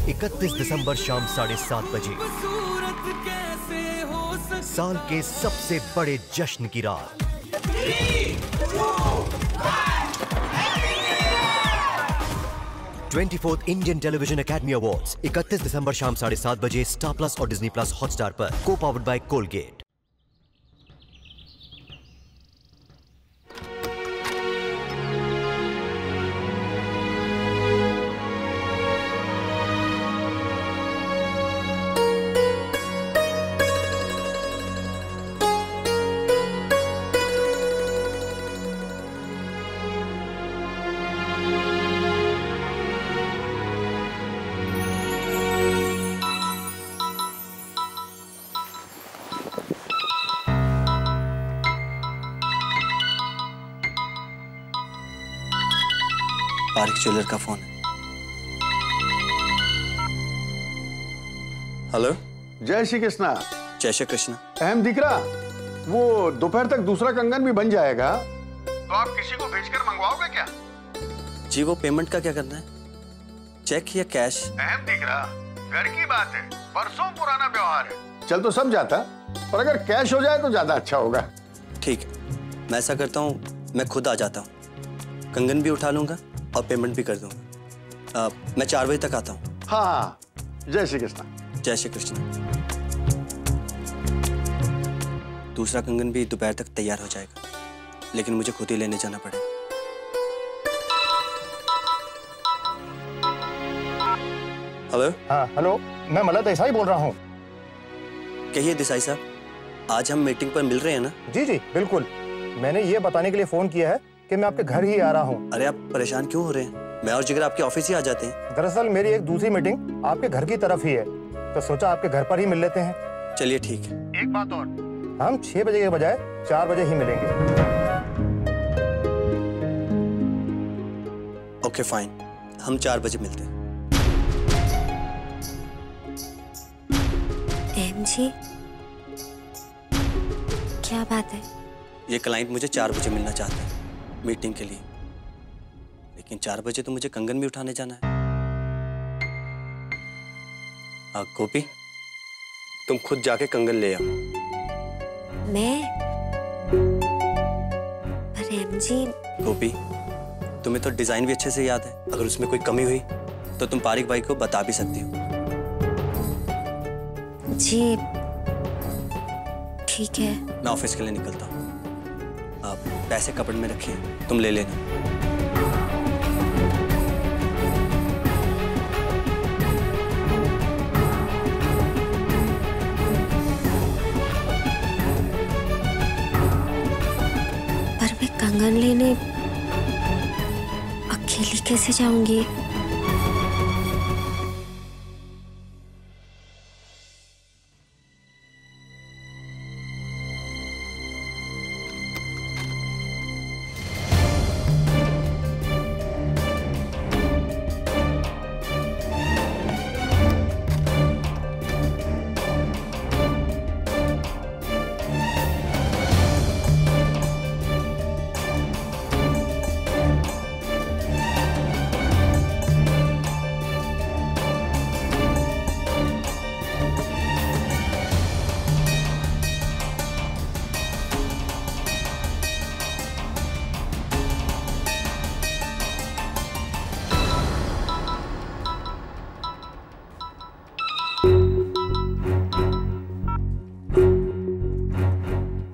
31 दिसंबर शाम 7:30 बजे। साल के सबसे बड़े जश्न की रात। 24th Indian television academy awards 31 दिसंबर शाम 7:30 बजे स्टार प्लस और डिज्नी प्लस हॉटस्टार पर। Co powered by Colgate. Parikh jeweller का फोन है। हेलो। जय श्री कृष्णा। जय श्री कृष्णा। अहम दिख रहा, वो दोपहर तक दूसरा कंगन भी बन जाएगा, तो आप किसी को भेजकर मंगवाओगे क्या? जी वो पेमेंट का क्या करना है, चेक या कैश? अहम दिख रहा, घर की बात है, बरसों पुराना व्यवहार है। चल तो सब जाता, पर अगर कैश हो जाए तो ज्यादा अच्छा होगा। ठीक है, मैं ऐसा करता हूँ, मैं खुद आ जाता हूँ, कंगन भी उठा लूंगा और पेमेंट भी कर दूंगा। मैं 4 बजे तक आता हूँ। हाँ, जय श्री कृष्णा। जय श्री कृष्ण। दूसरा कंगन भी दोपहर तक तैयार हो जाएगा, लेकिन मुझे खुद ही लेने जाना पड़ेगा। हेलो। हाँ हेलो, मैं मलय देसाई बोल रहा हूँ। कहिए देसाई साहब, आज हम मीटिंग पर मिल रहे हैं ना? जी जी बिल्कुल, मैंने ये बताने के लिए फोन किया है कि मैं आपके घर ही आ रहा हूँ। अरे आप परेशान क्यों हो रहे हैं, मैं और जिगर आपके ऑफिस ही आ जाते हैं। दरअसल मेरी एक दूसरी मीटिंग आपके घर की तरफ ही है, तो सोचा आपके घर पर ही मिल लेते हैं। चलिए ठीक है। एक बात और, हम 6 बजे के बजाय 4 बजे ही मिलेंगे। ओके फाइन, हम 4 बजे मिलते हैं। एम जी, क्या बात है? ये क्लाइंट मुझे 4 बजे मिलना चाहता है मीटिंग के लिए, लेकिन 4 बजे तो मुझे कंगन भी उठाने जाना है। गोपी, तुम खुद जाके कंगन ले आओ। मैं? पर एम जी। गोपी, तुम्हें तो डिजाइन भी अच्छे से याद है, अगर उसमें कोई कमी हुई तो तुम पारिक भाई को बता भी सकती हो। जी ठीक है। मैं ऑफिस के लिए निकलता हूँ, आप पैसे कपड़ में रखिए, तुम ले लेना। पर मैं कंगन लेने अकेली कैसे जाऊंगी?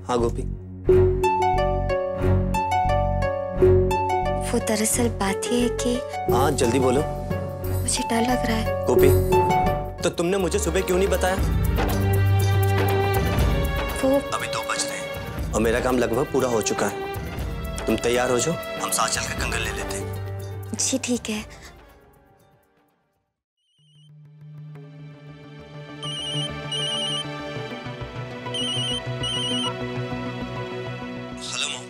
हाँ गोपी। वो दरअसल बात ही है कि। हाँ जल्दी बोलो। मुझे डर लग रहा है। गोपी, तो तुमने मुझे सुबह क्यों नहीं बताया? वो अभी 2 बज रहे हैं और मेरा काम लगभग पूरा हो चुका है। तुम तैयार हो जाओ, हम साथ चलकर कंगन ले लेते हैं। जी ठीक है। हेलो मॉम,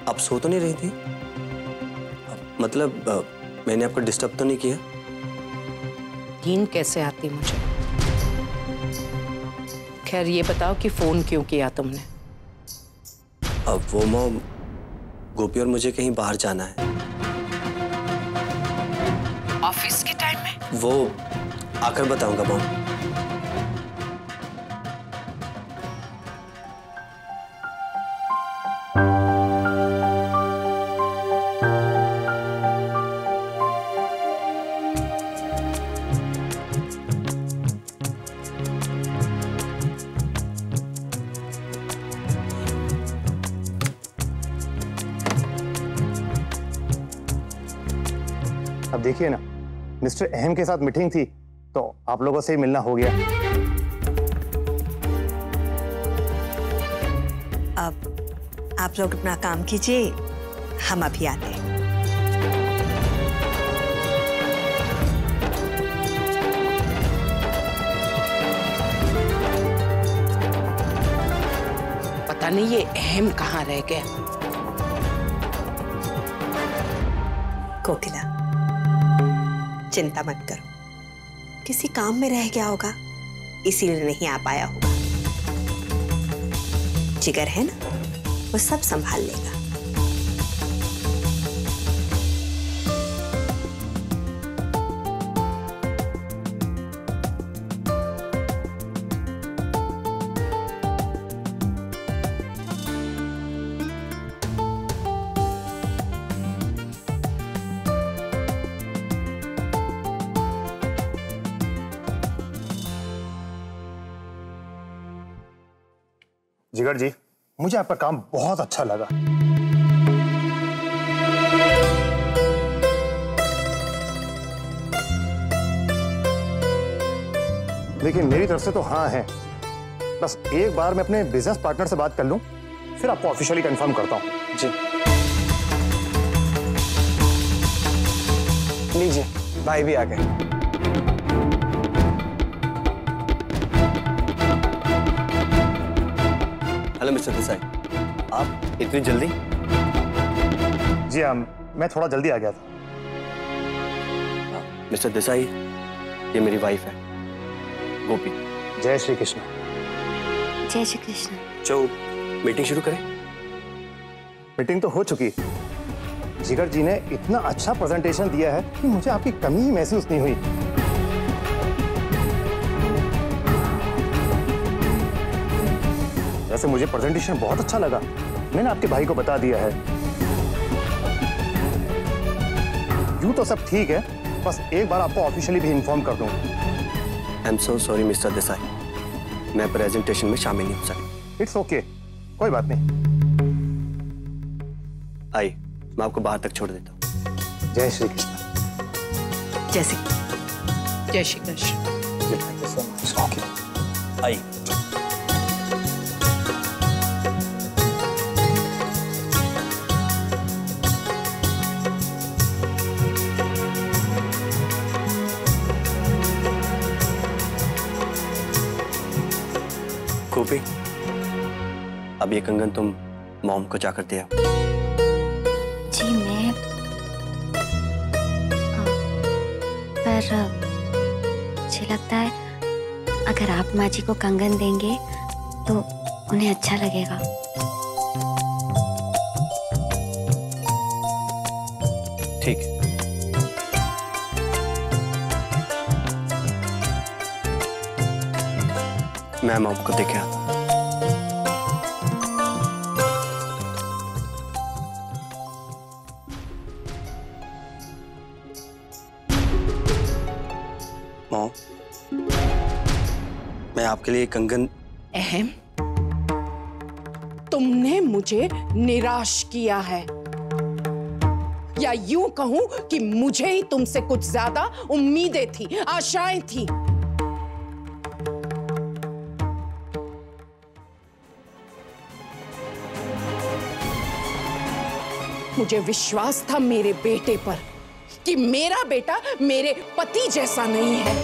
आप सो तो नहीं रही थी? मतलब मैंने आपको डिस्टर्ब तो नहीं किया? नींद कैसे आती मुझे। खैर ये बताओ कि फोन क्यों किया तुमने? अब वो मॉम, गोपी और मुझे कहीं बाहर जाना है। ऑफिस के टाइम में? वो आकर बताऊंगा मॉम। अब देखिए ना, मिस्टर अहम के साथ मीटिंग थी तो आप लोगों से ही मिलना हो गया। अब आप लोग अपना काम कीजिए, हम अभी आते हैं। पता नहीं ये अहम कहाँ रह गया। कोकिला, चिंता मत करो, किसी काम में रह गया होगा, इसीलिए नहीं आ पाया होगा। जिगर है ना, वो सब संभाल लेगा। जिगर जी, मुझे आपका काम बहुत अच्छा लगा। देखिए, मेरी तरफ से तो हाँ है, बस एक बार मैं अपने बिजनेस पार्टनर से बात कर लूं, फिर आपको ऑफिशियली कंफर्म करता हूं। जी लीजिए, भाई भी आ गए। हेलो मिस्टर देसाई, आप इतनी जल्दी? जी हाँ, मैं थोड़ा जल्दी आ गया था। मिस्टर देसाई, ये मेरी वाइफ है, गोपी। जय श्री कृष्ण। जय श्री कृष्ण। जो मीटिंग शुरू करें? मीटिंग तो हो चुकी। जिगर जी ने इतना अच्छा प्रेजेंटेशन दिया है कि मुझे आपकी कमी ही महसूस नहीं हुई। वैसे मुझे प्रेजेंटेशन बहुत अच्छा लगा, मैंने आपके भाई को बता दिया है। यूं तो सब ठीक है, बस एक बार आपको ऑफिशियली भी इन्फॉर्म कर दूं। I am so sorry mister Desai, मैं प्रेजेंटेशन में शामिल नहीं हो सकता। इट्स ओके, कोई बात नहीं। आइए, मैं आपको बाहर तक छोड़ देता हूँ। जय श्री कृष्ण। जैसे जय Shri Krishna. Thank you so much. Okay, आइए। गोपी, अब ये कंगन तुम मॉम को जाकर दे आओ। जी मैं पर मुझे लगता है अगर आप माँ जी को कंगन देंगे तो उन्हें अच्छा लगेगा। ठीक है। मैं मॉम को देके आता हूँ। मॉम, मैं आपके लिए कंगन। अहम, तुमने मुझे निराश किया है, या यूं कहूं कि मुझे ही तुमसे कुछ ज्यादा उम्मीदें थी, आशाएं थी। मुझे विश्वास था मेरे बेटे पर कि मेरा बेटा मेरे पति जैसा नहीं है,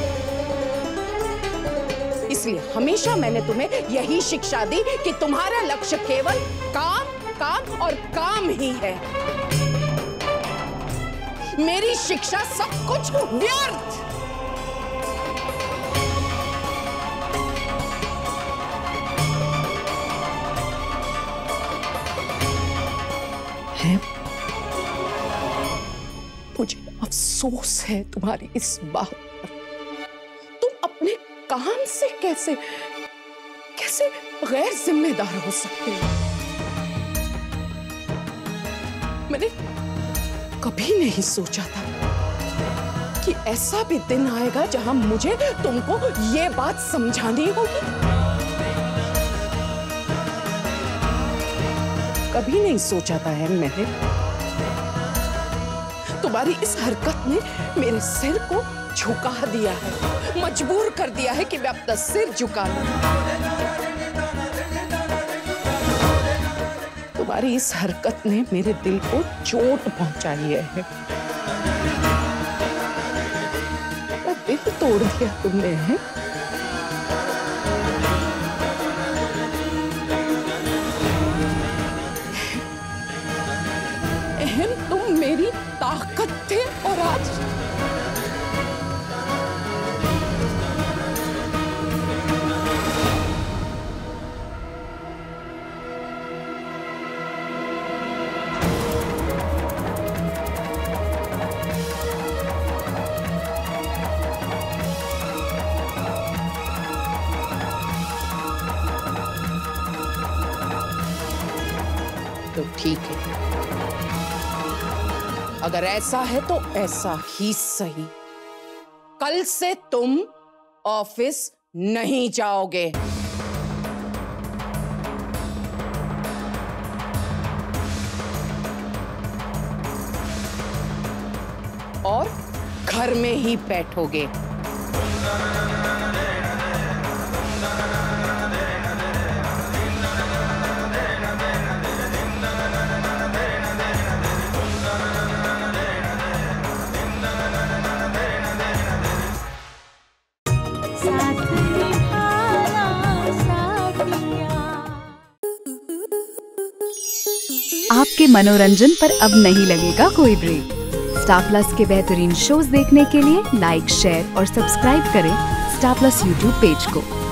इसलिए हमेशा मैंने तुम्हें यही शिक्षा दी कि तुम्हारा लक्ष्य केवल काम, काम और काम ही है। मेरी शिक्षा सब कुछ व्यर्थ। है मुझे अफसोस अफसोस है तुम्हारी इस बात पर। तुम अपने काम से कैसे कैसे गैर जिम्मेदार हो सकते हो? मैंने कभी नहीं सोचा था कि ऐसा भी दिन आएगा जहां मुझे तुमको ये बात समझानी होगी। कभी नहीं सोचा था है मैंने। तुम्हारी इस हरकत ने मेरे सिर को झुका दिया है, मजबूर कर दिया है कि मैं अपना सिर झुका लूं। तुम्हारी इस हरकत ने मेरे दिल को चोट पहुंचाई है। दिल तोड़ दिया तुमने है। अहम तुम मेरी ताकत थे और आज तो ठीक है। अगर ऐसा है तो ऐसा ही सही। कल से तुम ऑफिस नहीं जाओगे। और घर में ही बैठोगे। आपके मनोरंजन पर अब नहीं लगेगा कोई ब्रेक। स्टार प्लस के बेहतरीन शोज देखने के लिए लाइक, शेयर और सब्सक्राइब करें स्टार प्लस यूट्यूब पेज को।